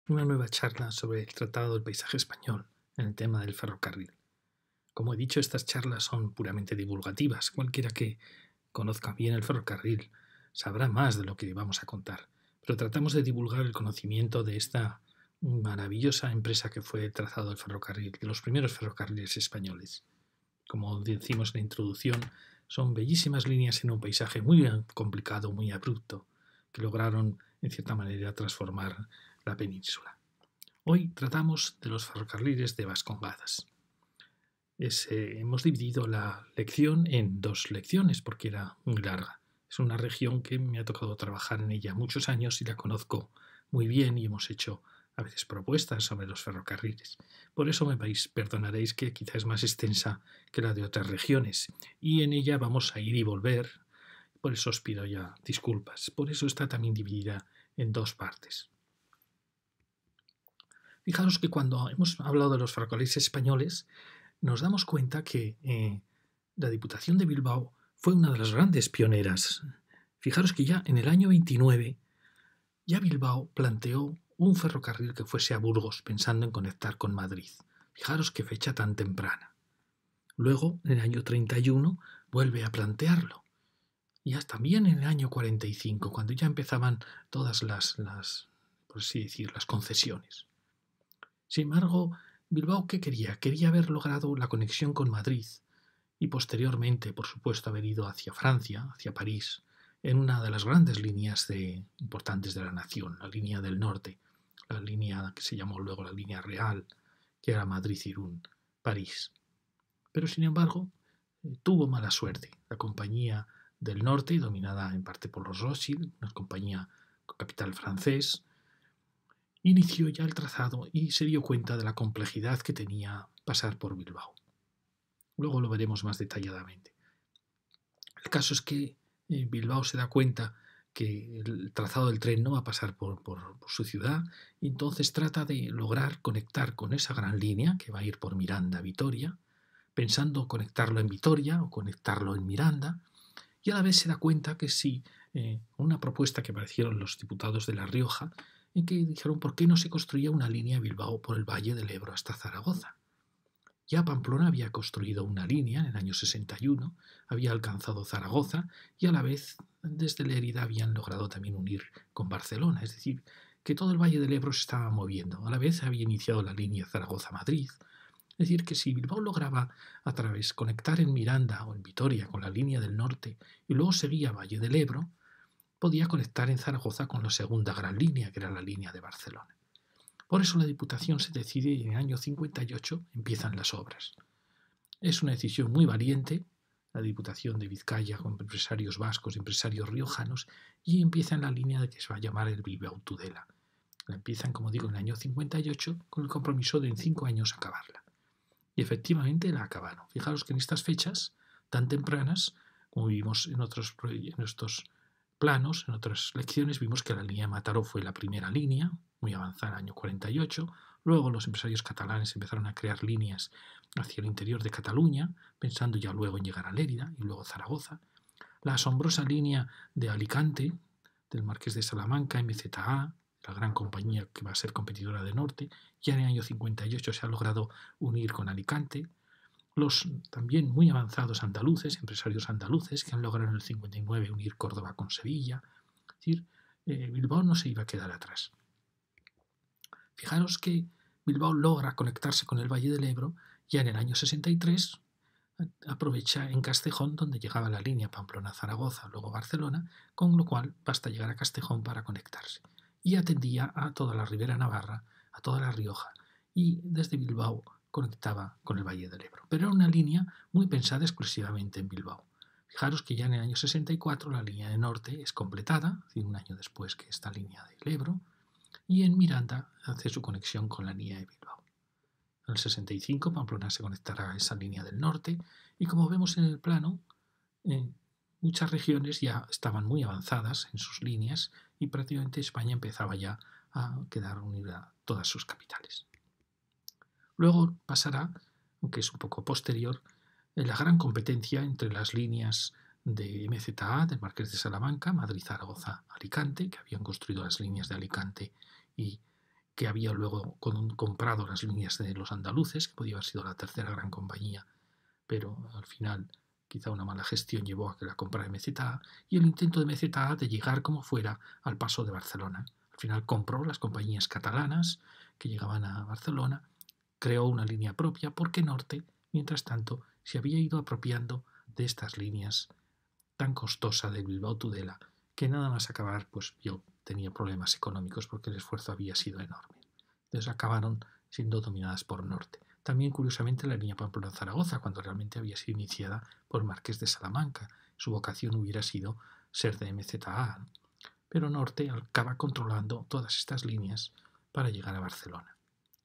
Una nueva charla sobre el Tratado del Paisaje Español en el tema del ferrocarril. Como he dicho, estas charlas son puramente divulgativas. Cualquiera que conozca bien el ferrocarril sabrá más de lo que vamos a contar. Pero tratamos de divulgar el conocimiento de esta maravillosa empresa que fue el trazado del ferrocarril, de los primeros ferrocarriles españoles. Como decimos en la introducción, son bellísimas líneas en un paisaje muy complicado, muy abrupto, que lograron, en cierta manera, transformar la península. Hoy tratamos de los ferrocarriles de Vascongadas. Hemos dividido la lección en dos lecciones porque era muy larga. Es una región que me ha tocado trabajar en ella muchos años y la conozco muy bien y hemos hecho a veces propuestas sobre los ferrocarriles. Por eso me perdonaréis que quizá es más extensa que la de otras regiones y en ella vamos a ir y volver. Por eso os pido ya disculpas. Por eso está también dividida en dos partes. Fijaros que cuando hemos hablado de los ferrocarriles españoles, nos damos cuenta que la Diputación de Bilbao fue una de las grandes pioneras. Fijaros que ya en el año 29, ya Bilbao planteó un ferrocarril que fuese a Burgos, pensando en conectar con Madrid. Fijaros qué fecha tan temprana. Luego, en el año 31, vuelve a plantearlo. Y hasta también en el año 45, cuando ya empezaban todas por así decir, las concesiones. Sin embargo, Bilbao, ¿qué quería? Quería haber logrado la conexión con Madrid y posteriormente, por supuesto, haber ido hacia Francia, hacia París, en una de las grandes líneas importantes de la nación, la línea del norte, la línea que se llamó luego la línea real, que era Madrid-Irún-París. Pero, sin embargo, tuvo mala suerte. La compañía del norte, dominada en parte por los Rothschild, una compañía con capital francés, inició ya el trazado y se dio cuenta de la complejidad que tenía pasar por Bilbao. Luego lo veremos más detalladamente. El caso es que Bilbao se da cuenta que el trazado del tren no va a pasar por su ciudad y entonces trata de lograr conectar con esa gran línea que va a ir por Miranda a Vitoria, pensando conectarlo en Vitoria o conectarlo en Miranda, y a la vez se da cuenta que sí, una propuesta que aparecieron los diputados de La Rioja, en que dijeron por qué no se construía una línea Bilbao por el Valle del Ebro hasta Zaragoza. Ya Pamplona había construido una línea en el año 61, había alcanzado Zaragoza y a la vez desde Lérida habían logrado también unir con Barcelona, es decir, que todo el Valle del Ebro se estaba moviendo. A la vez había iniciado la línea Zaragoza-Madrid. Es decir, que si Bilbao lograba a través conectar en Miranda o en Vitoria con la línea del norte y luego seguía Valle del Ebro, podía conectar en Zaragoza con la segunda gran línea, que era la línea de Barcelona. Por eso la Diputación se decide y en el año 58 empiezan las obras. Es una decisión muy valiente, la Diputación de Vizcaya con empresarios vascos y empresarios riojanos, y empiezan la línea de que se va a llamar el Bilbao-Tudela. La empiezan, como digo, en el año 58 con el compromiso de en 5 años acabarla. Y efectivamente la acabaron. Fijaros que en estas fechas tan tempranas, como vimos en estos planos, en otras lecciones, vimos que la línea de Mataró fue la primera línea, muy avanzada en el año 48. Luego los empresarios catalanes empezaron a crear líneas hacia el interior de Cataluña, pensando ya luego en llegar a Lérida y luego Zaragoza. La asombrosa línea de Alicante, del Marqués de Salamanca, MZA, la gran compañía que va a ser competidora de Norte, ya en el año 58 se ha logrado unir con Alicante. Los también muy avanzados andaluces, empresarios andaluces, que han logrado en el 59 unir Córdoba con Sevilla. Es decir, Bilbao no se iba a quedar atrás. Fijaros que Bilbao logra conectarse con el Valle del Ebro ya en el año 63, aprovecha en Castejón, donde llegaba la línea Pamplona-Zaragoza, luego Barcelona, con lo cual basta llegar a Castejón para conectarse. Y atendía a toda la Ribera Navarra, a toda La Rioja, y desde Bilbao conectaba con el Valle del Ebro. Pero era una línea muy pensada exclusivamente en Bilbao. Fijaros que ya en el año 64 la línea de norte es completada, es decir, un año después que esta línea del Ebro, y en Miranda hace su conexión con la línea de Bilbao. En el 65 Pamplona se conectará a esa línea del norte y como vemos en el plano, muchas regiones ya estaban muy avanzadas en sus líneas y prácticamente España empezaba ya a quedar unida a todas sus capitales. Luego pasará, aunque es un poco posterior, la gran competencia entre las líneas de MZA, del Marqués de Salamanca, Madrid, Zaragoza, Alicante, que habían construido las líneas de Alicante y que había luego comprado las líneas de los andaluces, que podía haber sido la tercera gran compañía, pero al final quizá una mala gestión llevó a que la comprara MZA, y el intento de MZA de llegar como fuera al Paso de Barcelona. Al final compró las compañías catalanas que llegaban a Barcelona, creó una línea propia porque Norte, mientras tanto, se había ido apropiando de estas líneas tan costosa de Bilbao-Tudela, que nada más acabar, pues yo tenía problemas económicos porque el esfuerzo había sido enorme. Entonces acabaron siendo dominadas por Norte. También, curiosamente, la línea Pamplona-Zaragoza, cuando realmente había sido iniciada por Marqués de Salamanca. Su vocación hubiera sido ser de MZA, pero Norte acaba controlando todas estas líneas para llegar a Barcelona.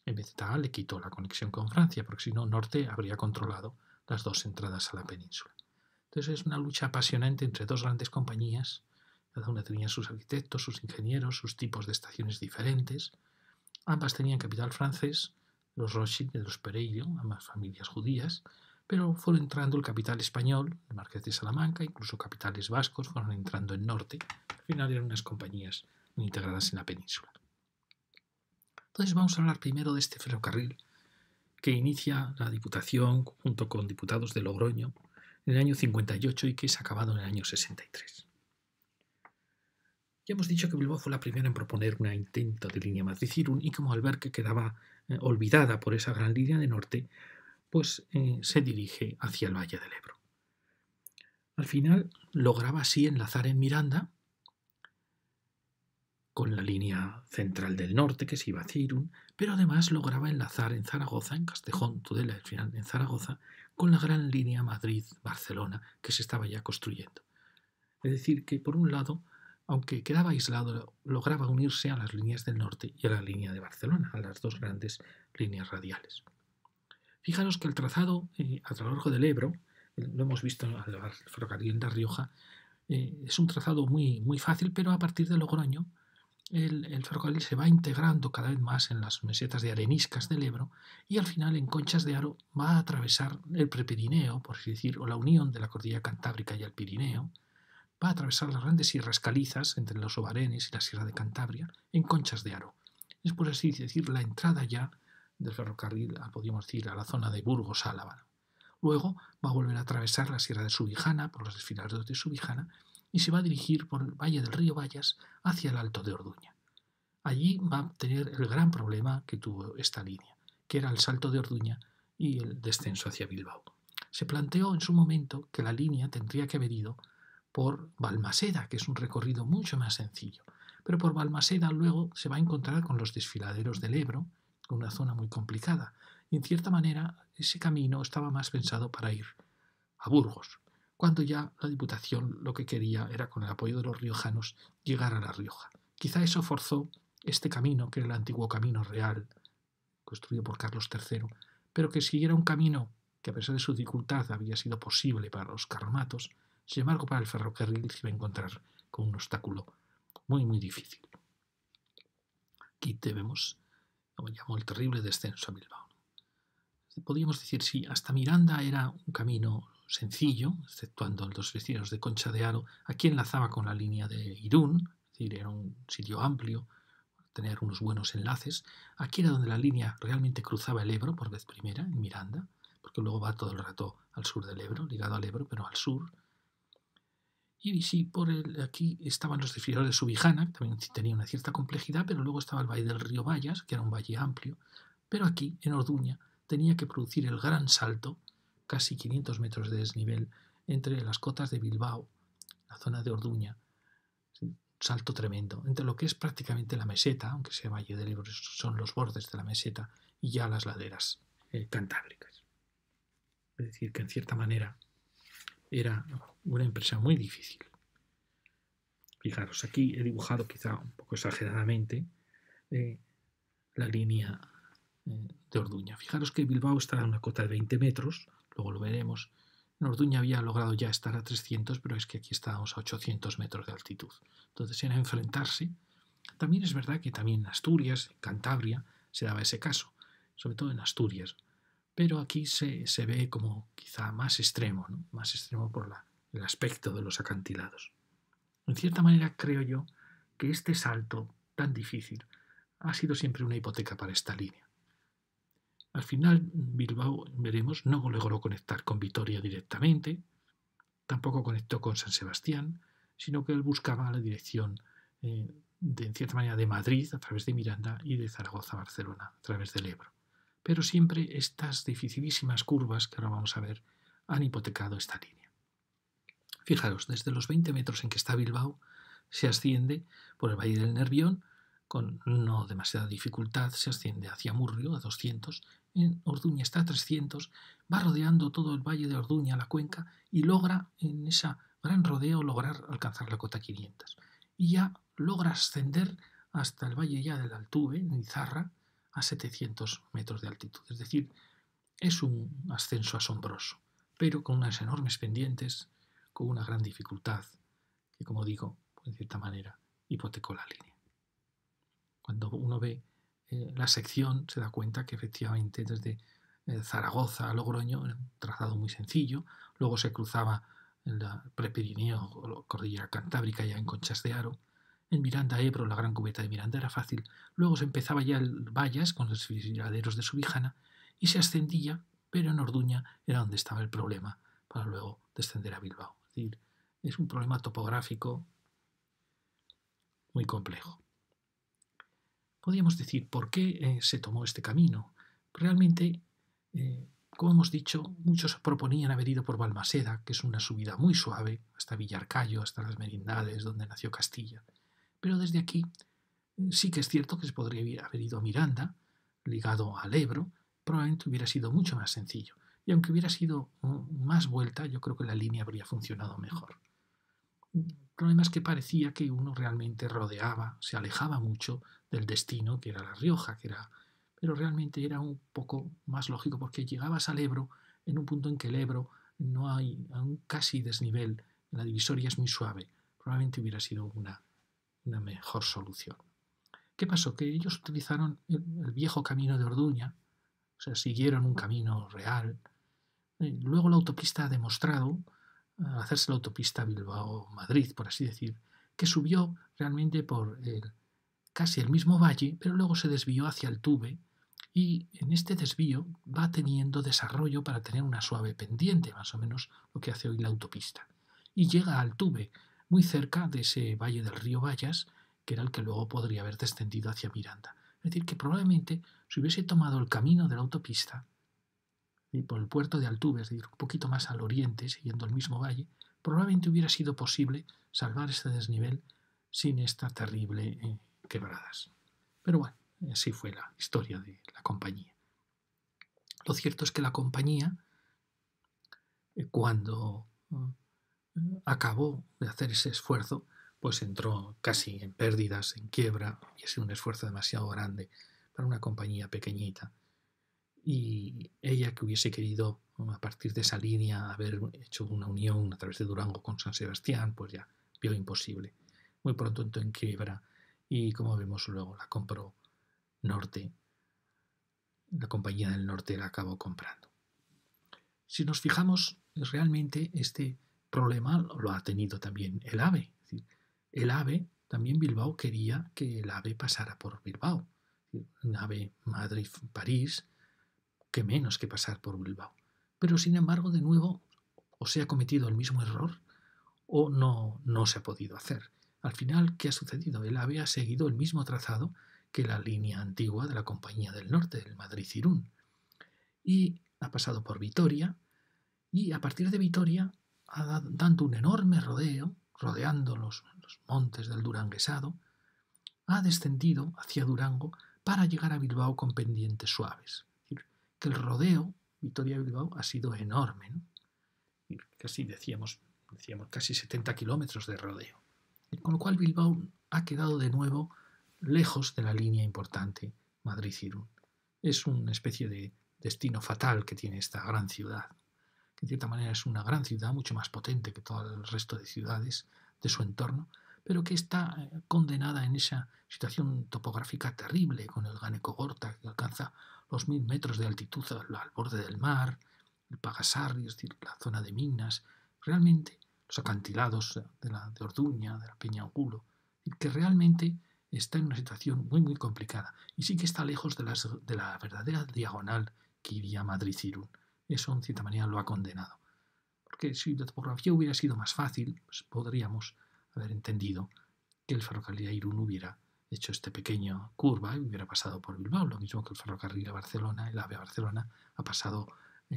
MZA le quitó la conexión con Francia, porque si no, Norte habría controlado las dos entradas a la península. Entonces es una lucha apasionante entre dos grandes compañías. Cada una tenía sus arquitectos, sus ingenieros, sus tipos de estaciones diferentes. Ambas tenían capital francés, los Rothschild y los Pereiro, ambas familias judías, pero fueron entrando el capital español, el Marqués de Salamanca, incluso capitales vascos fueron entrando en Norte. Al final eran unas compañías muy integradas en la península. Entonces vamos a hablar primero de este ferrocarril que inicia la Diputación junto con diputados de Logroño en el año 58 y que es acabado en el año 63. Ya hemos dicho que Bilbao fue la primera en proponer un intento de línea Madrid-Irún y como al ver que quedaba olvidada por esa gran línea de norte, pues se dirige hacia el Valle del Ebro. Al final lograba así enlazar en Miranda con la línea central del norte que se iba hacia Irún, pero además lograba enlazar en Zaragoza, en Castejón, Tudela, al final en Zaragoza, con la gran línea Madrid-Barcelona que se estaba ya construyendo. Es decir, que por un lado, aunque quedaba aislado, lograba unirse a las líneas del norte y a la línea de Barcelona, a las dos grandes líneas radiales. Fijaros que el trazado a lo largo del Ebro, lo hemos visto al ferrocarril de La Rioja, es un trazado muy, muy fácil, pero a partir de Logroño el ferrocarril se va integrando cada vez más en las mesetas de areniscas del Ebro y al final en Conchas de Aro va a atravesar el Prepirineo, por así decir, o la unión de la cordillera Cantábrica y el Pirineo, va a atravesar las grandes sierras calizas entre los Obarenes y la Sierra de Cantabria en Conchas de Aro. Es por así decir la entrada ya del ferrocarril, podríamos decir, a la zona de Burgos-Álava. Luego va a volver a atravesar la Sierra de Subijana por los desfiladeros de Subijana y se va a dirigir por el valle del río Bayas hacia el Alto de Orduña. Allí va a tener el gran problema que tuvo esta línea, que era el salto de Orduña y el descenso hacia Bilbao. Se planteó en su momento que la línea tendría que haber ido por Balmaseda, que es un recorrido mucho más sencillo. Pero por Balmaseda luego se va a encontrar con los desfiladeros del Ebro, una zona muy complicada. Y en cierta manera ese camino estaba más pensado para ir a Burgos, cuando ya la Diputación lo que quería era, con el apoyo de los riojanos, llegar a La Rioja. Quizá eso forzó este camino, que era el antiguo Camino Real, construido por Carlos III, pero que siguiera un camino que a pesar de su dificultad había sido posible para los carromatos. Sin embargo, para el ferrocarril se iba a encontrar con un obstáculo muy, muy difícil. Aquí vemos, como llamó, el terrible descenso a Bilbao. Podríamos decir, sí, hasta Miranda era un camino sencillo, exceptuando los vecinos de Concha de Aro. Aquí enlazaba con la línea de Irún, es decir, era un sitio amplio, tener unos buenos enlaces. Aquí era donde la línea realmente cruzaba el Ebro por vez primera, en Miranda, porque luego va todo el rato al sur del Ebro, ligado al Ebro, pero al sur. Y sí, aquí estaban los desfiladeros de Subijana, que también tenía una cierta complejidad, pero luego estaba el valle del río Bayas, que era un valle amplio. Pero aquí, en Orduña, tenía que producir el gran salto, casi 500 metros de desnivel, entre las cotas de Bilbao, la zona de Orduña. Un salto tremendo, entre lo que es prácticamente la meseta, aunque sea Valle del Ebro, son los bordes de la meseta, y ya las laderas cantábricas. Es decir, que en cierta manera era una empresa muy difícil. Fijaros, aquí he dibujado quizá un poco exageradamente la línea de Orduña. Fijaros que Bilbao está a una cota de 20 metros, luego lo veremos. En Orduña había logrado ya estar a 300, pero es que aquí estábamos a 800 metros de altitud. Entonces era enfrentarse. También es verdad que también en Asturias, en Cantabria, se daba ese caso, sobre todo en Asturias. Pero aquí se ve como quizá más extremo, ¿no? Más extremo por el aspecto de los acantilados. En cierta manera creo yo que este salto tan difícil ha sido siempre una hipoteca para esta línea. Al final, Bilbao, veremos, no logró conectar con Vitoria directamente, tampoco conectó con San Sebastián, sino que él buscaba la dirección, en cierta manera, de Madrid a través de Miranda y de Zaragoza a Barcelona a través del Ebro. Pero siempre estas dificilísimas curvas que ahora vamos a ver han hipotecado esta línea. Fijaros, desde los 20 metros en que está Bilbao se asciende por el Valle del Nervión, con no demasiada dificultad, se asciende hacia Murrio a 200, en Orduña está a 300, va rodeando todo el Valle de Orduña, la cuenca, y logra en ese gran rodeo lograr alcanzar la cota 500. Y ya logra ascender hasta el Valle ya del Altuve, en Izarra, a 700 metros de altitud. Es decir, es un ascenso asombroso, pero con unas enormes pendientes, con una gran dificultad, que como digo, en cierta manera, hipotecó la línea. Cuando uno ve la sección se da cuenta que efectivamente desde Zaragoza a Logroño era un trazado muy sencillo, luego se cruzaba en la Prepirineo o Cordillera Cantábrica ya en Conchas de Aro, en Miranda Ebro, la gran cubeta de Miranda era fácil, luego se empezaba ya el Vallas con los desfiladeros de Subijana y se ascendía, pero en Orduña era donde estaba el problema para luego descender a Bilbao. Es decir, es un problema topográfico muy complejo. Podríamos decir, ¿por qué se tomó este camino? Realmente, como hemos dicho, muchos proponían haber ido por Balmaseda, que es una subida muy suave, hasta Villarcayo, hasta las Merindades, donde nació Castilla. Pero desde aquí sí que es cierto que se podría haber ido a Miranda, ligado al Ebro, probablemente hubiera sido mucho más sencillo. Y aunque hubiera sido más vuelta, yo creo que la línea habría funcionado mejor. El problema es que parecía que uno realmente rodeaba, se alejaba mucho del destino, que era La Rioja, pero realmente era un poco más lógico porque llegabas al Ebro en un punto en que el Ebro no hay un casi desnivel, la divisoria es muy suave. Probablemente hubiera sido una mejor solución. ¿Qué pasó? Que ellos utilizaron el viejo camino de Orduña, o sea, siguieron un camino real. Luego la autopista ha demostrado, al hacerse la autopista Bilbao-Madrid, por así decir, que subió realmente por casi el mismo valle, pero luego se desvió hacia el Tuve y en este desvío va teniendo desarrollo para tener una suave pendiente, más o menos lo que hace hoy la autopista. Y llega al Tuve, muy cerca de ese valle del río Vallas, que era el que luego podría haber descendido hacia Miranda. Es decir, que probablemente si hubiese tomado el camino de la autopista, y por el puerto de Altuve, es decir, un poquito más al oriente, siguiendo el mismo valle, probablemente hubiera sido posible salvar ese desnivel sin esta terrible quebradas. Pero bueno, así fue la historia de la compañía. Lo cierto es que la compañía, cuando acabó de hacer ese esfuerzo, pues entró casi en pérdidas, en quiebra, y ha sido un esfuerzo demasiado grande para una compañía pequeñita. Y ella, que hubiese querido, a partir de esa línea, haber hecho una unión a través de Durango con San Sebastián, pues ya vio imposible. Muy pronto entró en quiebra y, como vemos luego, la compró Norte. La compañía del Norte la acabó comprando. Si nos fijamos, realmente este problema lo ha tenido también el AVE. Es decir, el AVE, también Bilbao quería que el AVE pasara por Bilbao. Un AVE Madrid-París, que menos que pasar por Bilbao. Pero sin embargo, de nuevo, o se ha cometido el mismo error o no se ha podido hacer. Al final, ¿qué ha sucedido? El AVE ha seguido el mismo trazado que la línea antigua de la Compañía del Norte, del Madrid-Irún. Y ha pasado por Vitoria y a partir de Vitoria, dando un enorme rodeo, rodeando los montes del Duranguesado, ha descendido hacia Durango para llegar a Bilbao con pendientes suaves. Es decir, que el rodeo Vitoria-Bilbao ha sido enorme, ¿no? Y casi decíamos casi 70 kilómetros de rodeo. Con lo cual Bilbao ha quedado de nuevo lejos de la línea importante Madrid-Irún. Es una especie de destino fatal que tiene esta gran ciudad, que en cierta manera es una gran ciudad mucho más potente que todo el resto de ciudades de su entorno, pero que está condenada en esa situación topográfica terrible, con el Ganekogorta, que alcanza los 1000 metros de altitud al borde del mar, el Pagasarri, es decir, la zona de minas, realmente los acantilados de Orduña, de la Peña Angulo, que realmente está en una situación muy, muy complicada y sí que está lejos de la verdadera diagonal que iría a Madrid-Irún. Eso, en cierta manera, lo ha condenado. Porque si la topografía hubiera sido más fácil, pues podríamos haber entendido que el ferrocarril a Irún hubiera hecho esta pequeña curva y hubiera pasado por Bilbao, lo mismo que el ferrocarril a Barcelona, el AVE a Barcelona, ha pasado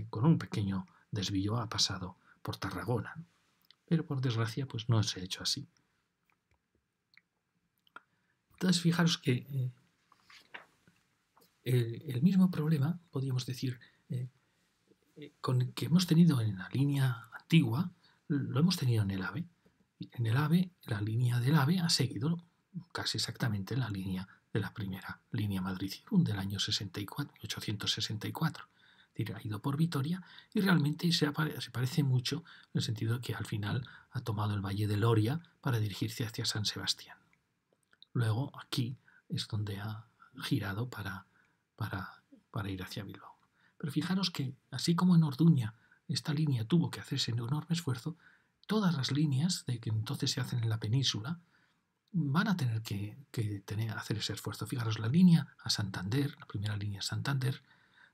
con un pequeño desvío, ha pasado por Tarragona. Pero por desgracia, pues no se ha hecho así. Entonces, fijaros que el mismo problema, podríamos decir, con el que hemos tenido en la línea antigua, lo hemos tenido en el AVE. En el AVE, la línea del AVE ha seguido casi exactamente la línea de la primera línea Madrid-Irún del año 1864. Es decir, ha ido por Vitoria y realmente se parece mucho en el sentido de que al final ha tomado el Valle de Loria para dirigirse hacia San Sebastián. Luego aquí es donde ha girado para ir hacia Bilbao. Pero fijaros que, así como en Orduña esta línea tuvo que hacerse un enorme esfuerzo, todas las líneas de que entonces se hacen en la península van a tener que hacer ese esfuerzo. Fijaros, la línea a Santander, la primera línea a Santander,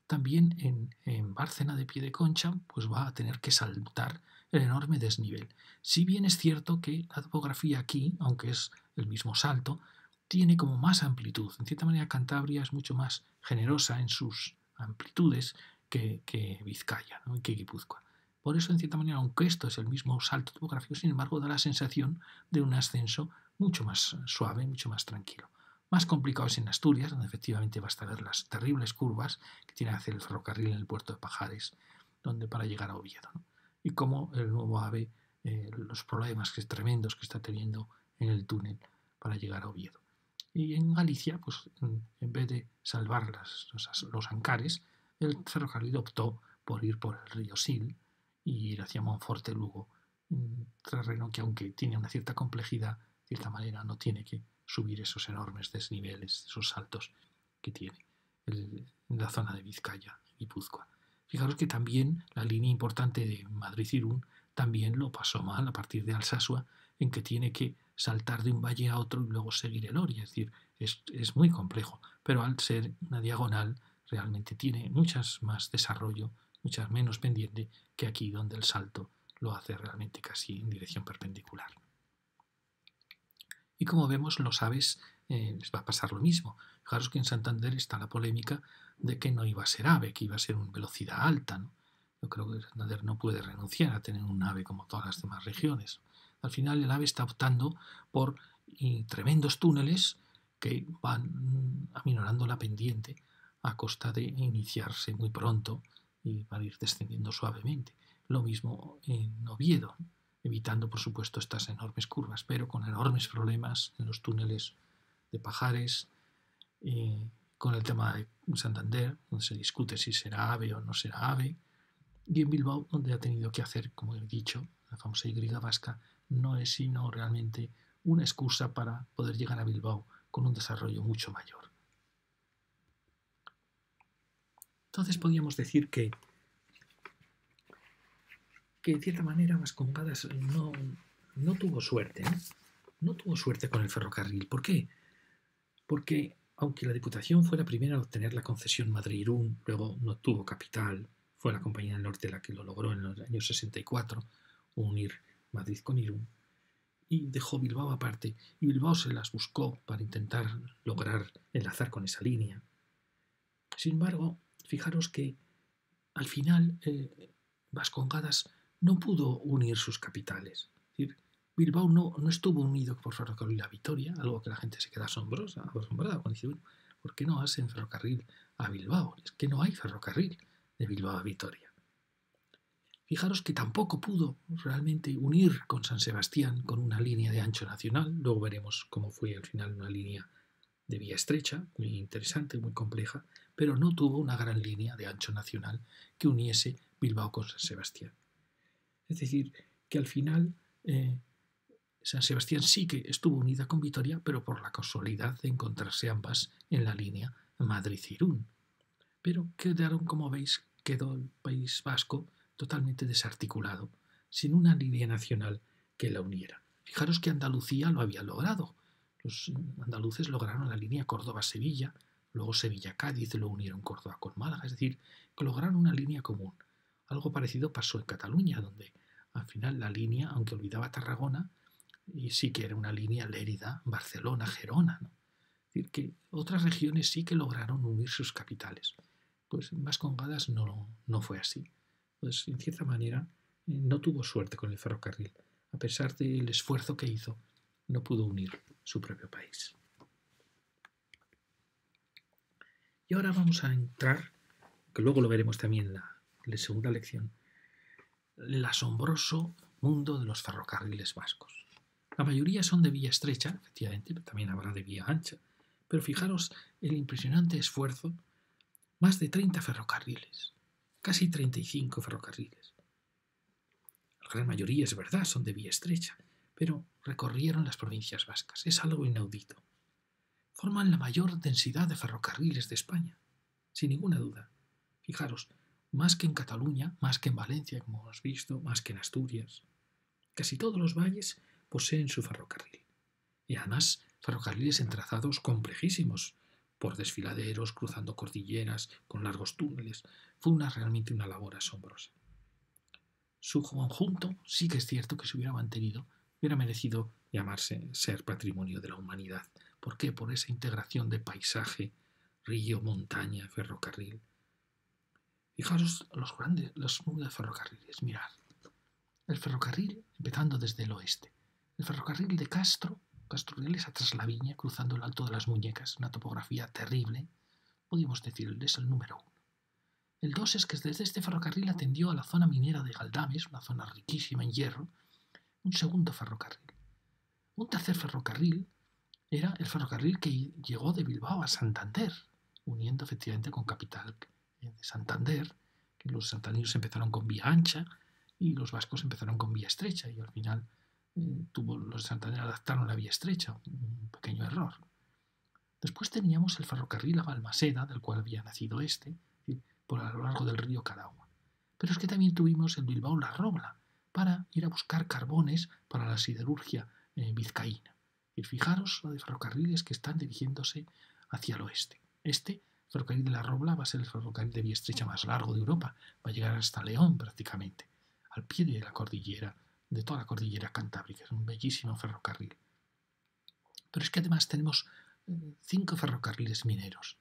también en Bárcena de Piedeconcha, pues va a tener que saltar el enorme desnivel. Si bien es cierto que la topografía aquí, aunque es el mismo salto, tiene como más amplitud. En cierta manera, Cantabria es mucho más generosa en sus amplitudes que Vizcaya, ¿no? Y que Guipúzcoa. Por eso, en cierta manera, aunque esto es el mismo salto topográfico, sin embargo, da la sensación de un ascenso mucho más suave, mucho más tranquilo. Más complicado es en Asturias, donde efectivamente basta ver las terribles curvas que tiene que hacer el ferrocarril en el puerto de Pajares, donde para llegar a Oviedo, ¿no? Y cómo el nuevo AVE, los problemas tremendos que está teniendo en el túnel para llegar a Oviedo. Y en Galicia, pues en vez de salvar los Ancares, el ferrocarril optó por ir por el río Sil y ir hacia Monforte-Lugo, un terreno que, aunque tiene una cierta complejidad, de cierta manera no tiene que subir esos enormes desniveles, esos saltos que tiene en la zona de Vizcaya, Guipúzcoa. Fijaros que también la línea importante de Madrid-Irún también lo pasó mal a partir de Alsasua, en que tiene que saltar de un valle a otro y luego seguir el Oria. Es decir, es muy complejo, pero al ser una diagonal realmente tiene muchas más desarrollo, muchas menos pendiente que aquí, donde el salto lo hace realmente casi en dirección perpendicular. Y como vemos, los AVEs les va a pasar lo mismo. Fijaros que en Santander está la polémica de que no iba a ser AVE, que iba a ser una velocidad alta, ¿no? Yo creo que Santander no puede renunciar a tener un AVE como todas las demás regiones. Al final el AVE está optando por tremendos túneles que van aminorando la pendiente a costa de iniciarse muy pronto y van a ir descendiendo suavemente. Lo mismo en Oviedo, evitando por supuesto estas enormes curvas, pero con enormes problemas en los túneles de Pajares, con el tema de Santander, donde se discute si será AVE o no será AVE, y en Bilbao, donde ha tenido que hacer, como he dicho, la famosa Y vasca, no es sino realmente una excusa para poder llegar a Bilbao con un desarrollo mucho mayor. Entonces podríamos decir que en cierta manera Vascongadas no tuvo suerte, ¿no? No tuvo suerte con el ferrocarril. ¿Por qué? Porque aunque la Diputación fue la primera a obtener la concesión Madrid-Irún, luego no tuvo capital, fue la Compañía del Norte la que lo logró en los años 64, unir Madrid con Irún, y dejó Bilbao aparte, y Bilbao se las buscó para intentar lograr enlazar con esa línea. Sin embargo, fijaros que al final Vascongadas no pudo unir sus capitales. Es decir, Bilbao no estuvo unido por ferrocarril a Vitoria, algo que la gente se queda asombrada cuando dice, bueno, ¿por qué no hacen ferrocarril a Bilbao? Es que no hay ferrocarril de Bilbao a Vitoria. Fijaros que tampoco pudo realmente unir con San Sebastián con una línea de ancho nacional. Luego veremos cómo fue al final una línea de vía estrecha, muy interesante, muy compleja, pero no tuvo una gran línea de ancho nacional que uniese Bilbao con San Sebastián. Es decir, que al final San Sebastián sí que estuvo unida con Vitoria, pero por la casualidad de encontrarse ambas en la línea Madrid-Irún. Pero quedaron, como veis, quedó el País Vasco totalmente desarticulado, sin una línea nacional que la uniera. Fijaros que Andalucía lo había logrado. Los andaluces lograron la línea Córdoba-Sevilla, luego Sevilla-Cádiz, lo unieron Córdoba con Málaga, es decir, que lograron una línea común. Algo parecido pasó en Cataluña, donde al final la línea, aunque olvidaba Tarragona, y sí que era una línea Lérida, Barcelona, Gerona, ¿no? Es decir, que otras regiones sí que lograron unir sus capitales. Pues en Vascongadas no fue así. Pues en cierta manera no tuvo suerte con el ferrocarril. A pesar del esfuerzo que hizo, no pudo unir su propio país. Y ahora vamos a entrar, que luego lo veremos también en la segunda lección, el asombroso mundo de los ferrocarriles vascos. La mayoría son de vía estrecha, efectivamente, pero también habrá de vía ancha. Pero fijaros el impresionante esfuerzo, más de 30 ferrocarriles, casi 35 ferrocarriles. La gran mayoría, es verdad, son de vía estrecha, pero recorrieron las provincias vascas. Es algo inaudito. Forman la mayor densidad de ferrocarriles de España, sin ninguna duda. Fijaros, más que en Cataluña, más que en Valencia, como hemos visto, más que en Asturias. Casi todos los valles poseen su ferrocarril. Y además, ferrocarriles en trazados complejísimos, por desfiladeros, cruzando cordilleras, con largos túneles. Fue realmente una labor asombrosa. Su conjunto sí que es cierto que se hubiera mantenido, hubiera merecido ser patrimonio de la humanidad. ¿Por qué? Por esa integración de paisaje, río, montaña, ferrocarril. Fijaros los números de ferrocarriles. Mirad, el ferrocarril, empezando desde el oeste. El ferrocarril de Castro Reales a Traslaviña, cruzando el Alto de las Muñecas, una topografía terrible. Podríamos decir, es el número 1. El 2 es que desde este ferrocarril atendió a la zona minera de Galdames, una zona riquísima en hierro, un segundo ferrocarril. Un tercer ferrocarril era el ferrocarril que llegó de Bilbao a Santander, uniendo efectivamente con capital de Santander, que los santandereños empezaron con vía ancha y los vascos empezaron con vía estrecha, y al final los de Santander adaptaron la vía estrecha, un pequeño error. Después teníamos el ferrocarril a Balmaseda, del cual había nacido por a lo largo del río Cadagua. Pero es que también tuvimos el Bilbao-La Robla, para ir a buscar carbones para la siderurgia vizcaína. Y fijaros lo de ferrocarriles que están dirigiéndose hacia el oeste. Este ferrocarril de La Robla va a ser el ferrocarril de vía estrecha más largo de Europa, va a llegar hasta León prácticamente, al pie de la cordillera, de toda la cordillera cantábrica. Es un bellísimo ferrocarril. Pero es que además tenemos 5 ferrocarriles mineros.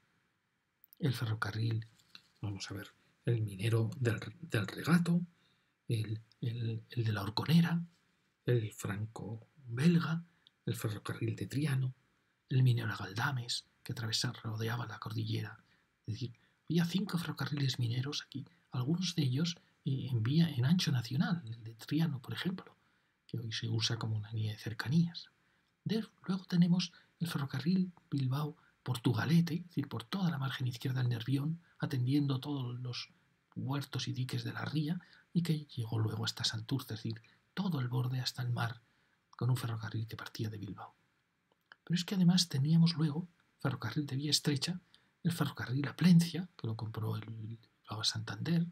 El ferrocarril, vamos a ver, el minero del Regato, el de la Horconera, el franco-belga, el ferrocarril de Triano, el minero a Galdames, que rodeaba la cordillera. Es decir, había 5 ferrocarriles mineros aquí, algunos de ellos en ancho nacional, el de Triano, por ejemplo, que hoy se usa como una línea de cercanías. Luego tenemos el ferrocarril Bilbao-Portugalete, es decir, por toda la margen izquierda del Nervión, atendiendo todos los huertos y diques de la ría, y que llegó luego hasta Santurce, es decir, todo el borde hasta el mar, con un ferrocarril que partía de Bilbao. Pero es que además teníamos luego ferrocarril de vía estrecha, el ferrocarril a Plencia, que lo compró el Bilbao a Santander,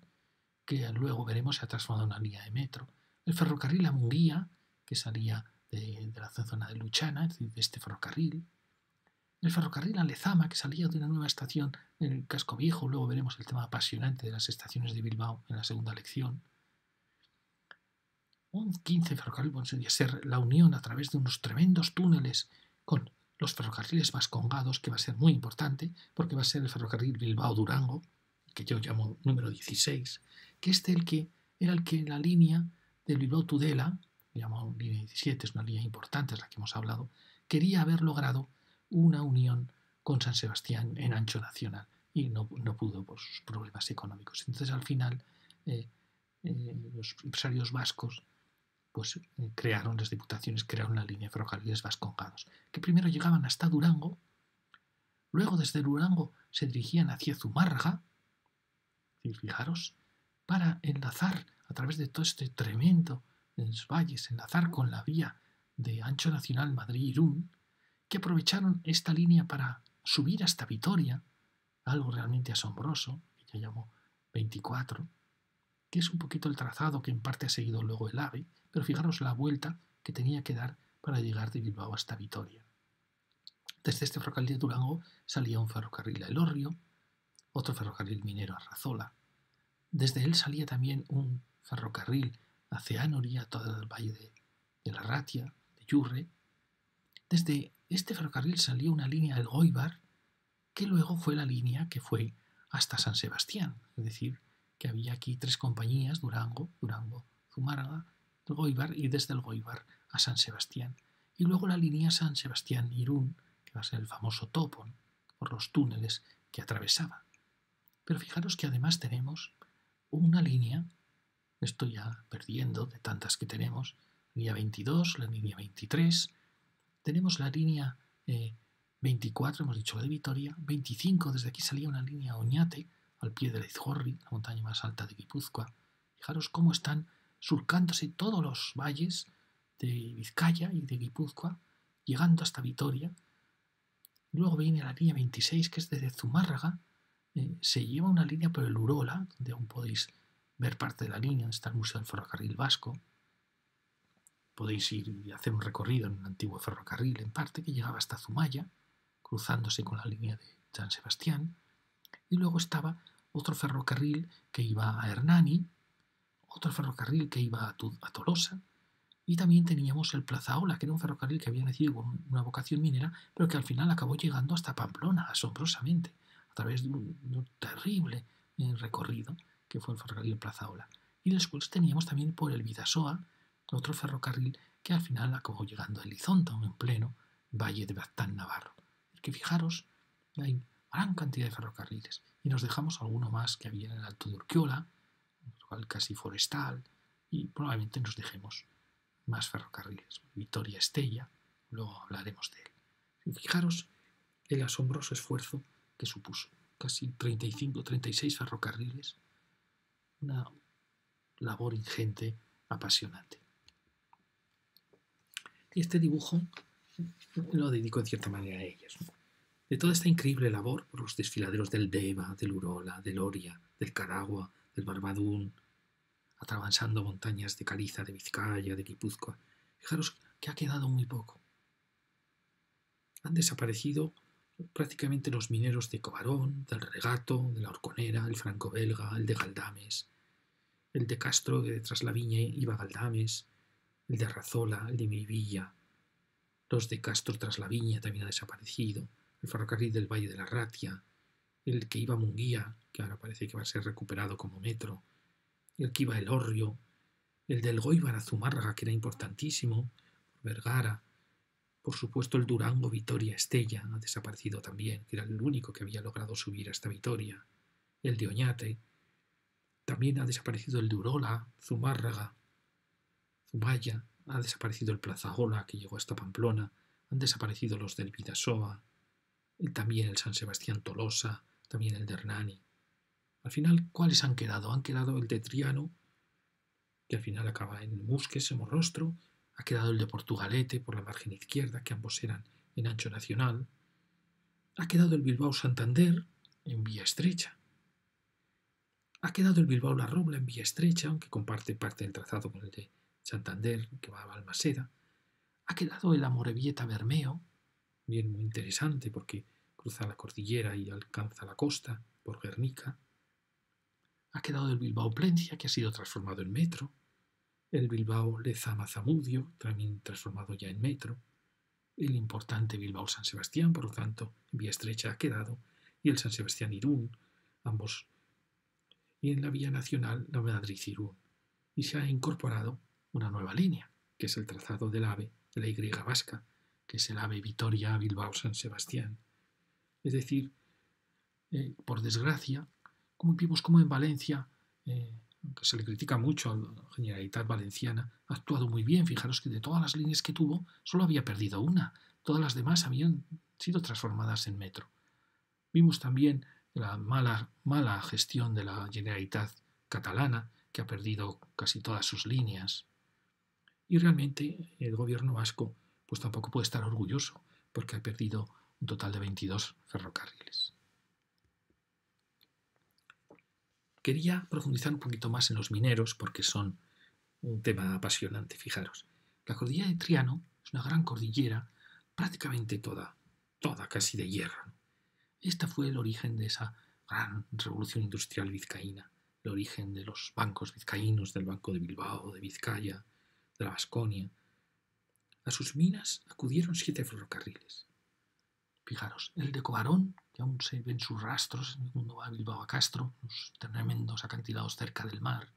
que luego veremos se ha transformado en una línea de metro, el ferrocarril a Munguía, que salía de la zona de Luchana, es decir, de este ferrocarril, el ferrocarril a Lezama, que salía de una nueva estación en el Casco Viejo. Luego veremos el tema apasionante de las estaciones de Bilbao en la segunda lección. Un 15 ferrocarril podría ser la unión a través de unos tremendos túneles con los ferrocarriles vascongados, que va a ser muy importante, porque va a ser el ferrocarril Bilbao-Durango, que yo llamo número 16, que era la línea de Bilbao-Tudela, llamado línea 17, es una línea importante, es la que hemos hablado, quería haber logrado una unión con San Sebastián en ancho nacional y no pudo por sus problemas económicos. Entonces al final los empresarios vascos las diputaciones crearon la línea de ferrocarriles vascongados, que primero llegaban hasta Durango, luego desde Durango se dirigían hacia Zumárraga, y fijaros, para enlazar a través de todo este tremendo valles, enlazar con la vía de ancho nacional Madrid-Irún, que aprovecharon esta línea para subir hasta Vitoria, algo realmente asombroso, que ya llamó 24, que es un poquito el trazado que en parte ha seguido luego el AVE, pero fijaros la vuelta que tenía que dar para llegar de Bilbao hasta Vitoria. Desde este ferrocarril de Durango salía un ferrocarril a Elorrio, otro ferrocarril minero a Razola. Desde él salía también un ferrocarril hacia Anoria, todo el valle de la Ratia, de Yurre. Desde este ferrocarril salía una línea al Goibar, que luego fue la línea que fue hasta San Sebastián. Es decir, que había aquí 3 compañías, Durango, Zumárraga, el Goibar, y desde el Goibar a San Sebastián. Y luego la línea San Sebastián-Irún, que va a ser el famoso topo, ¿no?, por los túneles que atravesaba. Pero fijaros que además tenemos una línea, estoy ya perdiendo de tantas que tenemos, la línea 22, la línea 23, tenemos la línea 24, hemos dicho la de Vitoria, 25, desde aquí salía una línea a Oñate, al pie de la Izgorri, la montaña más alta de Guipúzcoa. Fijaros cómo están surcándose todos los valles de Vizcaya y de Guipúzcoa, llegando hasta Vitoria. Luego viene la línea 26, que es desde Zumárraga, se lleva una línea por el Urola, donde aún podéis ver parte de la línea, donde está el Museo del Ferrocarril Vasco. Podéis ir y hacer un recorrido en un antiguo ferrocarril, en parte, que llegaba hasta Zumaya, cruzándose con la línea de San Sebastián. Y luego estaba otro ferrocarril que iba a Hernani, otro ferrocarril que iba a Tolosa, y también teníamos el Plazaola, que era un ferrocarril que había nacido con una vocación minera, pero que al final acabó llegando hasta Pamplona, asombrosamente, a través de un terrible recorrido, que fue el ferrocarril Plazaola. Y después teníamos también por el Bidasoa, otro ferrocarril que al final acabó llegando a Elizondo, en pleno valle de Baztán, Navarro. Es que fijaros, hay gran cantidad de ferrocarriles, y nos dejamos alguno más que había en el Alto de Urquiola, casi forestal, y probablemente nos dejemos más ferrocarriles, Vitoria-Estella, luego hablaremos de él. Y fijaros el asombroso esfuerzo que supuso, casi 35, 36 ferrocarriles, una labor ingente, apasionante. Y este dibujo lo dedico en cierta manera a ellos, ¿no? De toda esta increíble labor por los desfiladeros del Deva, del Urola, del Oria, del Caragua, del Barbadún, atravesando montañas de caliza, de Vizcaya, de Guipúzcoa. Fijaros que ha quedado muy poco. Han desaparecido prácticamente los mineros de Cobarón, del Regato, de la Orconera, el franco-belga, el de Galdames, el de Castro, que de Traslaviña iba a Galdames, el de Razola, el de Miribilla, los de Castro Traslaviña también ha desaparecido, el ferrocarril del Valle de la Ratia, el que iba a Munguía, que ahora parece que va a ser recuperado como metro, el que iba a Elorrio, el del Goibar a Zumárraga, que era importantísimo, Vergara, por supuesto el Durango, Vitoria, Estella ha desaparecido también, que era el único que había logrado subir hasta Vitoria, el de Oñate, también ha desaparecido el de Urola, Zumárraga, Zumaya, ha desaparecido el Plazaola, que llegó hasta Pamplona, han desaparecido los del Bidasoa, también el San Sebastián Tolosa, también el de Hernani. Al final, ¿cuáles han quedado? Han quedado el de Triano, que al final acaba en Musques, Somorrostro, ha quedado el de Portugalete por la margen izquierda, que ambos eran en ancho nacional, ha quedado el Bilbao-Santander en vía estrecha, ha quedado el Bilbao-La Robla en vía estrecha, aunque comparte parte del trazado con el de Santander, que va a Balmaseda, ha quedado el Amorebieta-Bermeo, bien muy interesante porque cruza la cordillera y alcanza la costa por Guernica. Ha quedado el Bilbao-Plencia, que ha sido transformado en metro, el Bilbao-Lezama-Zamudio, también transformado ya en metro, el importante Bilbao-San Sebastián, por lo tanto, en vía estrecha ha quedado, y el San Sebastián-Irún, ambos, y en la vía nacional la Madrid-Irún. Y se ha incorporado una nueva línea, que es el trazado del AVE, de la Y vasca, que es el AVE Vitoria-Bilbao-San Sebastián. Es decir, por desgracia, como vimos como en Valencia, aunque se le critica mucho a la Generalitat Valenciana, ha actuado muy bien. Fijaros que de todas las líneas que tuvo, solo había perdido una. Todas las demás habían sido transformadas en metro. Vimos también la mala gestión de la Generalitat catalana, que ha perdido casi todas sus líneas. Y realmente el gobierno vasco pues tampoco puede estar orgulloso, porque ha perdido un total de 22 ferrocarriles. Quería profundizar un poquito más en los mineros porque son un tema apasionante, fijaros. La cordillera de Triano es una gran cordillera, prácticamente toda toda casi de hierro. Este fue el origen de esa gran revolución industrial vizcaína, el origen de los bancos vizcaínos, del Banco de Bilbao, de Vizcaya, de la Baskonia. A sus minas acudieron 7 ferrocarriles. Fijaros, el de Cobarón, que aún se ven sus rastros cuando va a Bilbao a Castro, unos tremendos acantilados cerca del mar.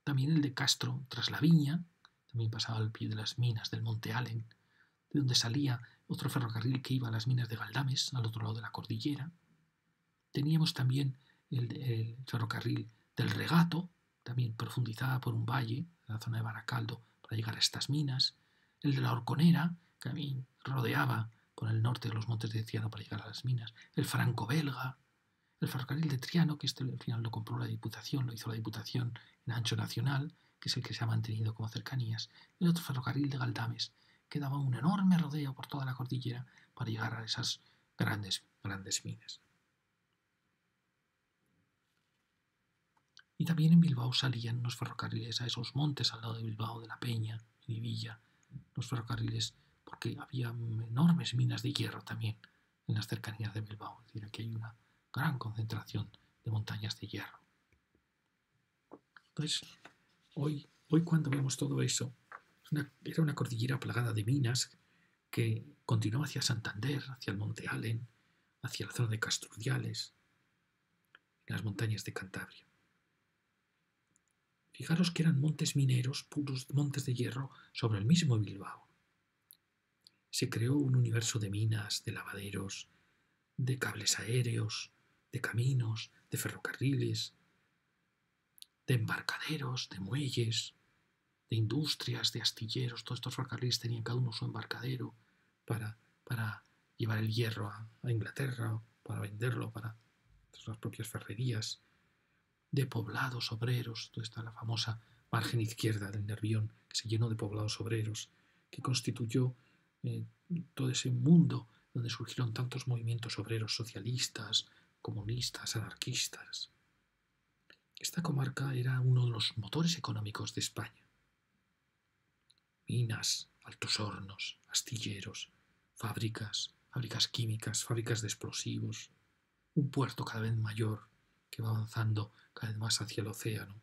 También el de Castro tras la Viña, también pasaba al pie de las minas del Monte Allen, de donde salía otro ferrocarril que iba a las minas de Galdames, al otro lado de la cordillera. Teníamos también el ferrocarril del Regato, también profundizaba por un valle, en la zona de Baracaldo, para llegar a estas minas. El de la Horconera, que también rodeaba por el norte de los montes de Ciano para llegar a las minas. El franco-belga. El ferrocarril de Triano, que al final lo compró la Diputación, lo hizo la Diputación en ancho nacional, que es el que se ha mantenido como cercanías. El otro ferrocarril de Galdames, que daba un enorme rodeo por toda la cordillera para llegar a esas grandes minas. Y también en Bilbao salían los ferrocarriles a esos montes al lado de Bilbao, de La Peña, Miribilla, los ferrocarriles, porque había enormes minas de hierro también en las cercanías de Bilbao. Es decir, aquí hay una gran concentración de montañas de hierro. Entonces, hoy cuando vemos todo eso, era una cordillera plagada de minas que continuaba hacia Santander, hacia el Monte Allen, hacia la zona de Castrurdiales, en las montañas de Cantabria. Fijaros que eran montes mineros, puros montes de hierro, sobre el mismo Bilbao. Se creó un universo de minas, de lavaderos, de cables aéreos, de caminos, de ferrocarriles, de embarcaderos, de muelles, de industrias, de astilleros. Todos estos ferrocarriles tenían cada uno su embarcadero para llevar el hierro a Inglaterra, para venderlo para las propias ferrerías, de poblados obreros. Toda esta la famosa margen izquierda del Nervión, que se llenó de poblados obreros, que constituyó todo ese mundo donde surgieron tantos movimientos obreros socialistas, comunistas, anarquistas. Esta comarca era uno de los motores económicos de España. Minas, altos hornos, astilleros, fábricas químicas, fábricas de explosivos, un puerto cada vez mayor que va avanzando cada vez más hacia el océano.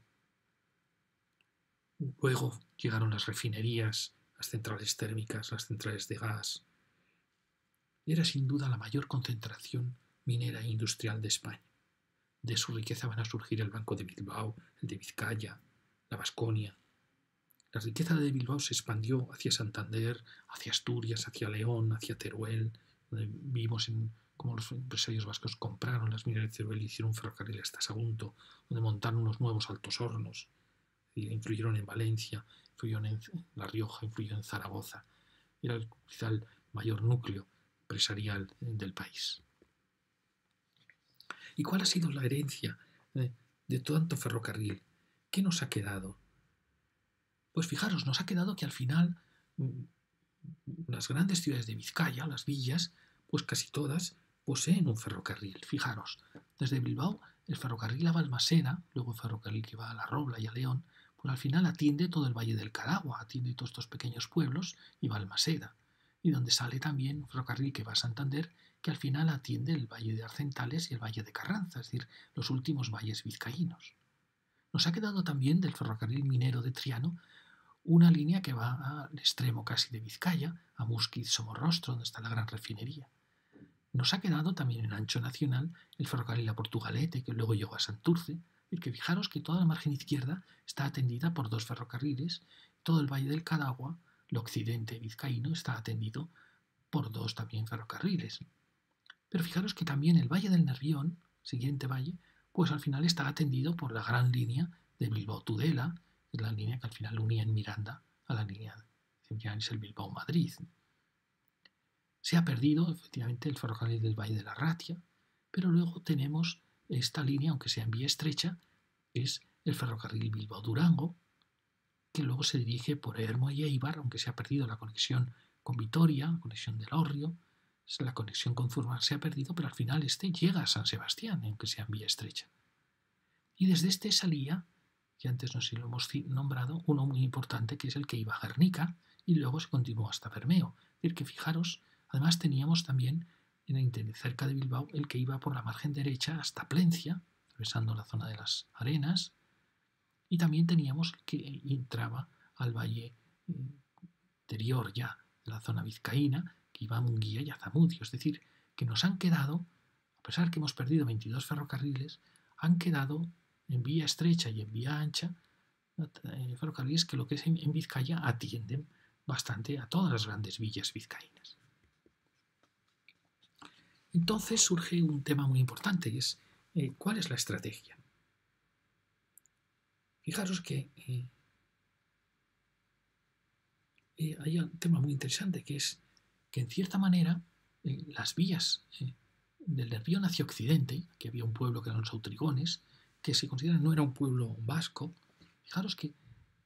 Luego llegaron las refinerías, las centrales térmicas, las centrales de gas. Era sin duda la mayor concentración minera e industrial de España. De su riqueza van a surgir el Banco de Bilbao, el de Vizcaya, la Baskonia. La riqueza de Bilbao se expandió hacia Santander, hacia Asturias, hacia León, hacia Teruel, donde vimos cómo los empresarios vascos compraron las minas de Teruel y hicieron un ferrocarril hasta Sagunto, donde montaron unos nuevos altos hornos. Influyeron en Valencia, influyeron en La Rioja, influyeron en Zaragoza. Era quizá el mayor núcleo empresarial del país. ¿Y cuál ha sido la herencia de tanto ferrocarril? ¿Qué nos ha quedado? Pues fijaros, nos ha quedado que al final las grandes ciudades de Vizcaya, las villas, pues casi todas poseen un ferrocarril. Fijaros, desde Bilbao el ferrocarril a Balmaseda, luego el ferrocarril que va a La Robla y a León, pues al final atiende todo el Valle del Cadagua, atiende todos estos pequeños pueblos y Balmaseda. Y donde sale también un ferrocarril que va a Santander, que al final atiende el Valle de Arcentales y el Valle de Carranza, es decir, los últimos valles vizcaínos. Nos ha quedado también del ferrocarril minero de Triano una línea que va al extremo casi de Vizcaya, a Musquiz-Somorrostro, donde está la gran refinería. Nos ha quedado también en ancho nacional el ferrocarril a Portugalete, que luego llegó a Santurce. Es que fijaros que toda la margen izquierda está atendida por 2 ferrocarriles, todo el Valle del Cadagua, el occidente vizcaíno, está atendido por 2 también ferrocarriles. Pero fijaros que también el Valle del Nervión, siguiente valle, pues al final está atendido por la gran línea de Bilbao-Tudela, que es la línea que al final unía en Miranda a la línea de el Bilbao-Madrid. Se ha perdido efectivamente el ferrocarril del Valle de la Ratia, pero luego tenemos esta línea, aunque sea en vía estrecha, es el ferrocarril Bilbao-Durango, que luego se dirige por Hermo y Eibar, aunque se ha perdido la conexión con Vitoria, la conexión del Hórreo, la conexión con Zurbarán se ha perdido, pero al final llega a San Sebastián, aunque sea en vía estrecha. Y desde este salía, que antes no sé si lo hemos nombrado, uno muy importante que es el que iba a Gernika y luego se continuó hasta Bermeo. Es decir, que fijaros, Además teníamos también cerca de Bilbao el que iba por la margen derecha hasta Plencia, atravesando la zona de las Arenas, y también teníamos el que entraba al valle interior ya de la zona vizcaína, que iba a Munguía y a Zamudio. Es decir, que nos han quedado, a pesar que hemos perdido 22 ferrocarriles, han quedado en vía estrecha y en vía ancha ferrocarriles que lo que es en Vizcaya atienden bastante a todas las grandes villas vizcaínas. Entonces surge un tema muy importante, que es ¿cuál es la estrategia? Fijaros que hay un tema muy interesante, que es que en cierta manera las vías del Nervión hacia Occidente, que había un pueblo que eran los autrigones, que se considera no era un pueblo vasco, fijaros que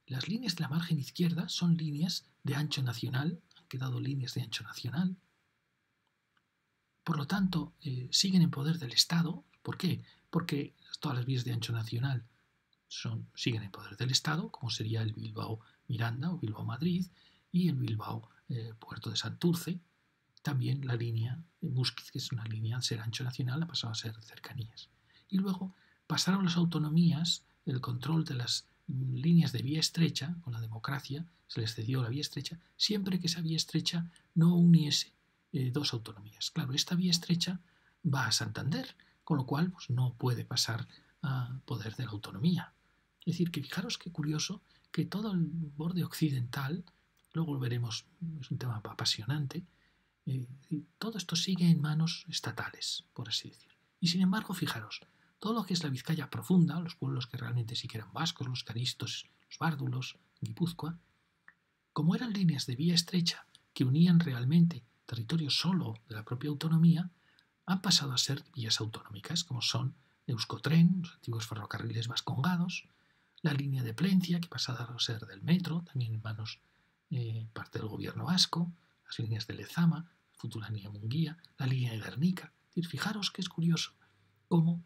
las líneas de la margen izquierda son líneas de ancho nacional, han quedado líneas de ancho nacional, por lo tanto siguen en poder del Estado. ¿Por qué? Porque todas las vías de ancho nacional siguen en poder del Estado, como sería el Bilbao-Miranda o Bilbao-Madrid y el Bilbao-Puerto de Santurce. También la línea de Musquiz, que es una línea al ser ancho nacional, ha pasado a ser cercanías. Y luego pasaron las autonomías, el control de las líneas de vía estrecha, con la democracia se les cedió la vía estrecha, siempre que esa vía estrecha no uniese dos autonomías. Claro, esta vía estrecha va a Santander, con lo cual pues, no puede pasar a poder de la autonomía. Es decir, que fijaros qué curioso que todo el borde occidental, luego lo veremos, es un tema apasionante, todo esto sigue en manos estatales, por así decir. Y sin embargo, fijaros, todo lo que es la Vizcaya profunda, los pueblos que realmente sí que eran vascos, los caristos, los bárdulos, Guipúzcoa, como eran líneas de vía estrecha que unían realmente territorios solo de la propia autonomía, han pasado a ser vías autonómicas, como son Euskotren, los antiguos ferrocarriles vascongados, la línea de Plencia, que pasaba a ser del metro, también en manos parte del gobierno vasco, las líneas de Lezama, futura línea Munguía, la línea de Guernica. Es decir, fijaros que es curioso cómo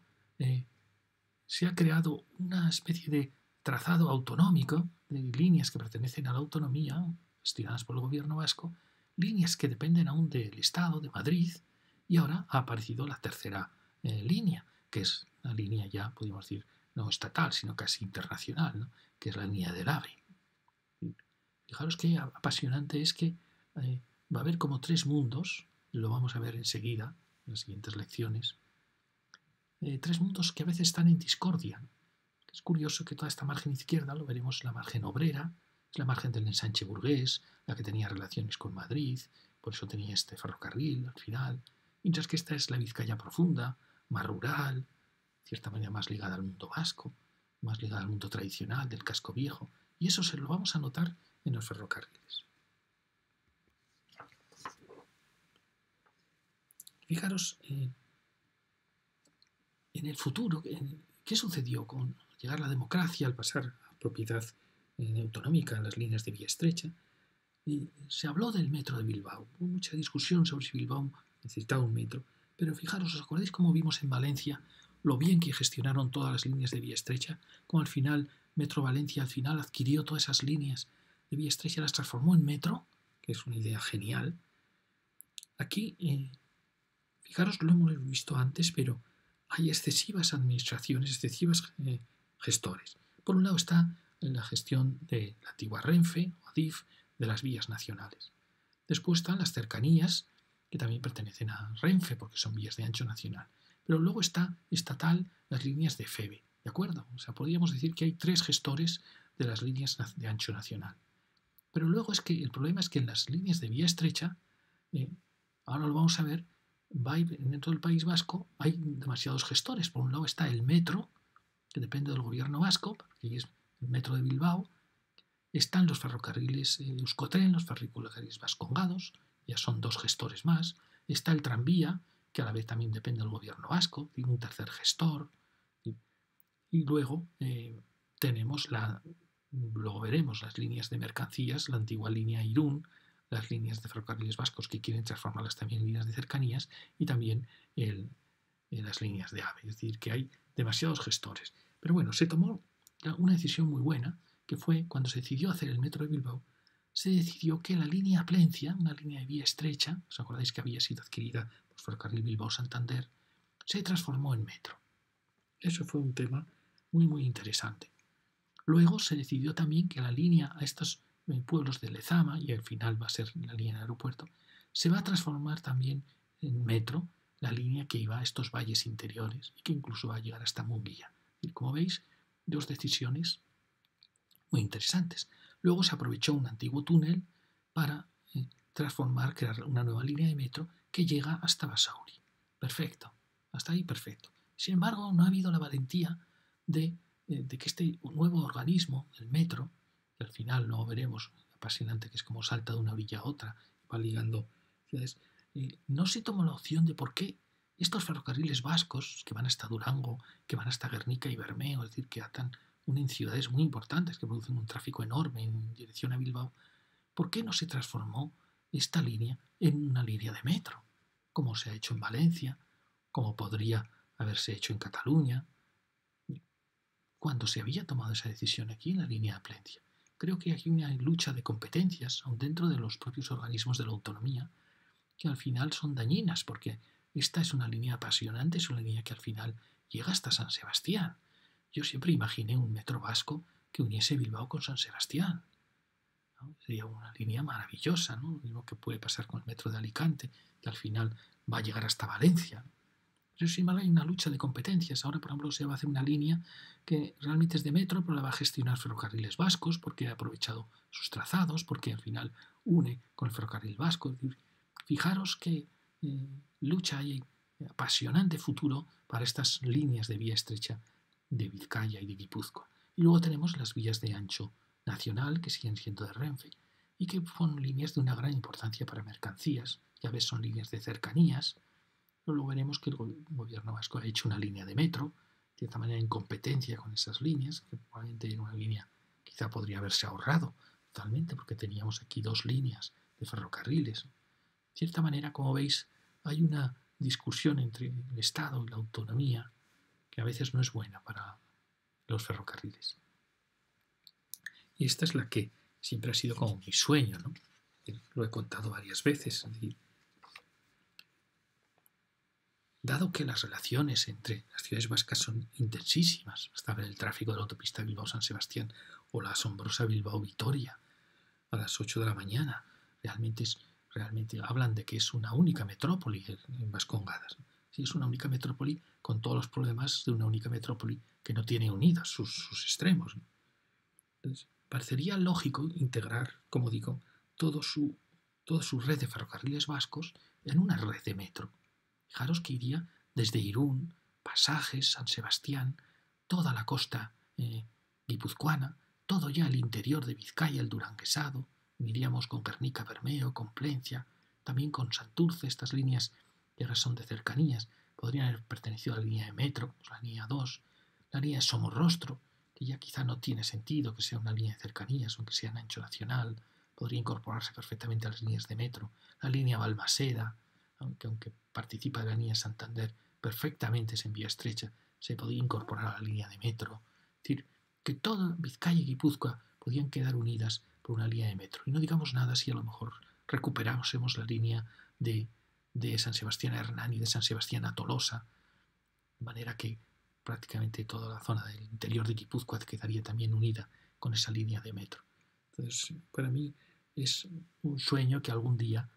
se ha creado una especie de trazado autonómico de líneas que pertenecen a la autonomía, estiradas por el gobierno vasco, líneas que dependen aún del Estado, de Madrid, y ahora ha aparecido la tercera línea, que es la línea ya, podríamos decir, no estatal, sino casi internacional, ¿no? Que es la línea del AVE. Fijaros qué apasionante es que va a haber como tres mundos, lo vamos a ver enseguida, en las siguientes lecciones, tres mundos que a veces están en discordia. Es curioso que toda esta margen izquierda, lo veremos, la margen obrera, es la margen del ensanche burgués, la que tenía relaciones con Madrid, por eso tenía este ferrocarril al final, mientras que esta es la Vizcaya profunda, más rural, de cierta manera más ligada al mundo vasco, más ligada al mundo tradicional, del casco viejo, y eso se lo vamos a notar en los ferrocarriles. Fijaros en el futuro, ¿qué sucedió con llegar la democracia al pasar a propiedad autonómica en las líneas de vía estrecha? Y se habló del metro de Bilbao. Hubo mucha discusión sobre si Bilbao necesitaba un metro, pero fijaros, ¿os acordáis cómo vimos en Valencia lo bien que gestionaron todas las líneas de vía estrecha? Cómo al final Metro Valencia al final adquirió todas esas líneas de vía estrecha, las transformó en metro, que es una idea genial. Aquí, fijaros, lo hemos visto antes, pero hay excesivas administraciones, excesivas gestores. Por un lado está la gestión de la antigua Renfe, o Adif, de las vías nacionales. Después están las cercanías, que también pertenecen a Renfe, porque son vías de ancho nacional. Pero luego está estatal las líneas de FEBE, ¿de acuerdo? O sea, podríamos decir que hay tres gestores de las líneas de ancho nacional. Pero luego es que el problema es que en las líneas de vía estrecha, ahora lo vamos a ver, dentro del País Vasco hay demasiados gestores. Por un lado está el metro, que depende del gobierno vasco, que es el metro de Bilbao. Están los ferrocarriles Euskotren, los ferrocarriles vascongados, ya son dos gestores más. Está el tranvía, que a la vez también depende del gobierno vasco, tiene un tercer gestor. Y luego tenemos luego veremos las líneas de mercancías, la antigua línea Irún, las líneas de ferrocarriles vascos que quieren transformarlas también en líneas de cercanías y también las líneas de AVE. Es decir, que hay demasiados gestores. Pero bueno, se tomó una decisión muy buena, que fue cuando se decidió hacer el metro de Bilbao, se decidió que la línea Plencia, una línea de vía estrecha, ¿os acordáis que había sido adquirida por Ferrocarril Bilbao-Santander?, se transformó en metro. Eso fue un tema muy, muy interesante. Luego se decidió también que la línea a estos pueblos de Lezama, y al final va a ser la línea del aeropuerto, se va a transformar también en metro, la línea que iba a estos valles interiores y que incluso va a llegar hasta Munguía. Y como veis, dos decisiones muy interesantes. Luego se aprovechó un antiguo túnel para crear una nueva línea de metro que llega hasta Basauri. Perfecto, hasta ahí perfecto. Sin embargo, no ha habido la valentía de que este nuevo organismo, el metro, que al final luego veremos, apasionante, que es como salta de una orilla a otra, va ligando ciudades, no se tomó la opción de por qué estos ferrocarriles vascos que van hasta Durango, que van hasta Guernica y Bermeo, es decir, que atan en ciudades muy importantes que producen un tráfico enorme en dirección a Bilbao, ¿por qué no se transformó esta línea en una línea de metro? Como se ha hecho en Valencia, como podría haberse hecho en Cataluña, cuando se había tomado esa decisión aquí en la línea de Plencia. Creo que hay una lucha de competencias, aun dentro de los propios organismos de la autonomía, que al final son dañinas, porque esta es una línea apasionante, es una línea que al final llega hasta San Sebastián. Yo siempre imaginé un metro vasco que uniese Bilbao con San Sebastián, ¿no? Sería una línea maravillosa, ¿no? Lo mismo que puede pasar con el metro de Alicante, que al final va a llegar hasta Valencia. Pero sin embargo hay una lucha de competencias. Ahora, por ejemplo, se va a hacer una línea que realmente es de metro, pero la va a gestionar Ferrocarriles Vascos, porque ha aprovechado sus trazados, porque al final une con el ferrocarril vasco. Es decir, fijaros qué lucha hay, apasionante futuro para estas líneas de vía estrecha de Vizcaya y de Guipúzcoa. Y luego tenemos las vías de ancho nacional, que siguen siendo de Renfe, y que son líneas de una gran importancia para mercancías. Ya ves, son líneas de cercanías. Luego veremos que el gobierno vasco ha hecho una línea de metro, de cierta manera en competencia con esas líneas, que probablemente en una línea quizá podría haberse ahorrado totalmente, porque teníamos aquí dos líneas de ferrocarriles. De cierta manera, como veis, hay una discusión entre el Estado y la autonomía que a veces no es buena para los ferrocarriles. Y esta es la que siempre ha sido como mi sueño, ¿no? Lo he contado varias veces. Es decir, dado que las relaciones entre las ciudades vascas son intensísimas, hasta ver el tráfico de la autopista Bilbao-San Sebastián o la asombrosa Bilbao-Vitoria a las 8 de la mañana, realmente hablan de que es una única metrópoli en Vascongadas. Sí, es una única metrópoli con todos los problemas de una única metrópoli que no tiene unidas sus extremos. Entonces, parecería lógico integrar, como digo, toda su red de ferrocarriles vascos en una red de metro. Fijaros que iría desde Irún, Pasajes, San Sebastián, toda la costa guipuzcoana, todo ya el interior de Vizcaya, el Duranguesado, iríamos con Guernica, Bermeo, con Plencia, también con Santurce, estas líneas que ahora son de cercanías, podrían haber pertenecido a la línea de metro, pues la línea 2, la línea de Somorrostro, que ya quizá no tiene sentido que sea una línea de cercanías, aunque sea en ancho nacional, podría incorporarse perfectamente a las líneas de metro, la línea Balmaseda, aunque participa de la línea Santander, perfectamente es en vía estrecha, se podía incorporar a la línea de metro. Es decir, que toda Vizcaya y Guipúzcoa podían quedar unidas por una línea de metro. Y no digamos nada si a lo mejor recuperásemos la línea de San Sebastián a Hernán y de San Sebastián a Tolosa, de manera que prácticamente toda la zona del interior de Guipúzcoa quedaría también unida con esa línea de metro. Entonces, para mí es un sueño que algún día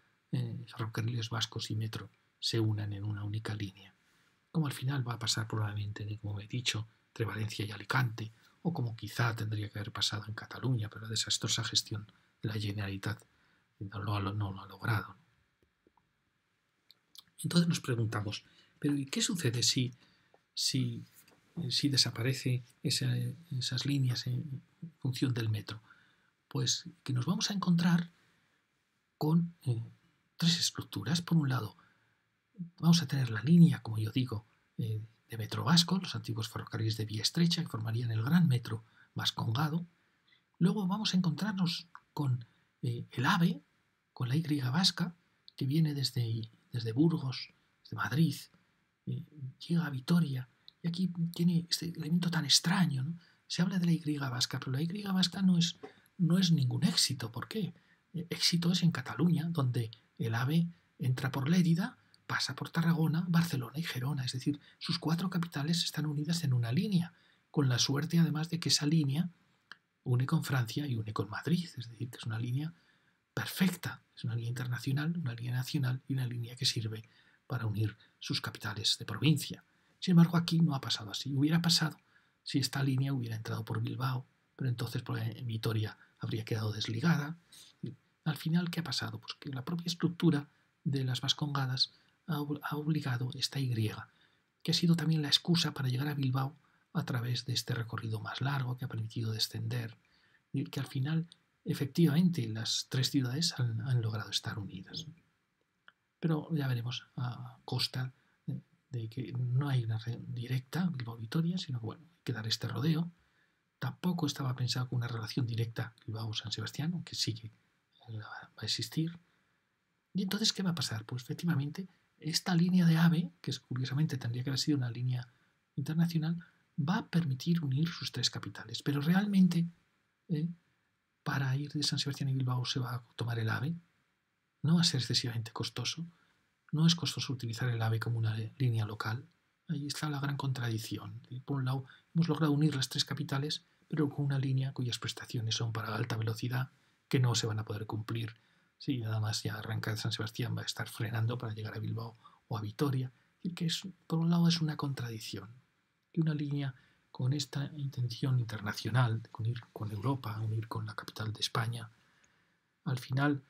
ferrocarriles vascos y metro se unan en una única línea. Como al final va a pasar probablemente, como he dicho, entre Valencia y Alicante, o como quizá tendría que haber pasado en Cataluña, pero la desastrosa gestión de la Generalitat no lo ha logrado. Entonces nos preguntamos, ¿pero y qué sucede si desaparece esas líneas en función del metro? Pues que nos vamos a encontrar con tres estructuras. Por un lado, vamos a tener la línea, como yo digo, de metro vasco, los antiguos ferrocarriles de vía estrecha que formarían el gran metro vascongado. Luego vamos a encontrarnos con el AVE, con la Y vasca, que viene desde Burgos, desde Madrid, llega a Vitoria, y aquí tiene este elemento tan extraño, ¿no? Se habla de la Y vasca, pero la Y vasca no es ningún éxito. ¿Por qué? éxito es en Cataluña, donde el AVE entra por Lérida, pasa por Tarragona, Barcelona y Gerona. Es decir, sus 4 capitales están unidas en una línea, con la suerte además de que esa línea une con Francia y une con Madrid. Es decir, que es una línea perfecta. Es una línea internacional, una línea nacional y una línea que sirve para unir sus capitales de provincia. Sin embargo, aquí no ha pasado así. Hubiera pasado si esta línea hubiera entrado por Bilbao, pero entonces Vitoria habría quedado desligada. Al final, ¿qué ha pasado? Pues que la propia estructura de las Vascongadas ha obligado esta Y, que ha sido también la excusa para llegar a Bilbao a través de este recorrido más largo que ha permitido descender, y que al final, efectivamente, las 3 ciudades han logrado estar unidas. Pero ya veremos a costa de que no hay una red directa Bilbao-Vitoria, sino que bueno, hay que dar este rodeo. Tampoco estaba pensado con una relación directa Bilbao-San Sebastián, aunque sí que va a existir. ¿Y entonces qué va a pasar? Pues efectivamente, esta línea de AVE, que curiosamente tendría que haber sido una línea internacional, va a permitir unir sus 3 capitales. Pero realmente, para ir de San Sebastián a Bilbao se va a tomar el AVE. No va a ser excesivamente costoso. No es costoso utilizar el AVE como una línea local. Ahí está la gran contradicción. Por un lado, hemos logrado unir las 3 capitales, pero con una línea cuyas prestaciones son para alta velocidad, que no se van a poder cumplir. Si nada más ya arranca de San Sebastián va a estar frenando para llegar a Bilbao o a Vitoria. Es decir, que por un lado es una contradicción. Que una línea con esta intención internacional de unir con Europa, unir con la capital de España, al final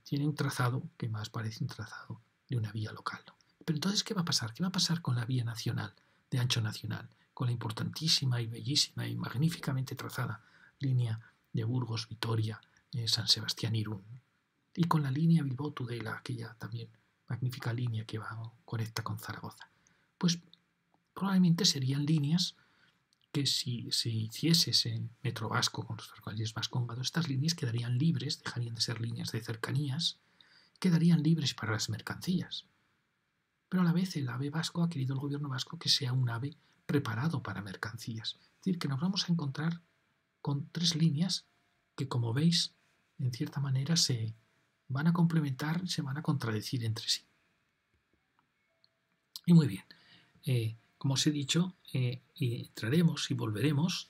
tiene un trazado que más parece un trazado de una vía local. Pero entonces, ¿qué va a pasar? ¿Qué va a pasar con la vía nacional, de ancho nacional? Con la importantísima y bellísima y magníficamente trazada línea de Burgos, Vitoria, San Sebastián, Irún. Y con la línea Bilbao-Tudela, aquella también magnífica línea que conecta con Zaragoza. Pues probablemente serían líneas que si se hiciese ese metro vasco con los ferrocarriles vascongados, estas líneas quedarían libres, dejarían de ser líneas de cercanías, quedarían libres para las mercancías. Pero a la vez el AVE vasco ha querido el gobierno vasco que sea un AVE preparado para mercancías. Es decir, que nos vamos a encontrar con 3 líneas que, como veis, en cierta manera se van a complementar, se van a contradecir entre sí. Y muy bien, como os he dicho, entraremos y volveremos.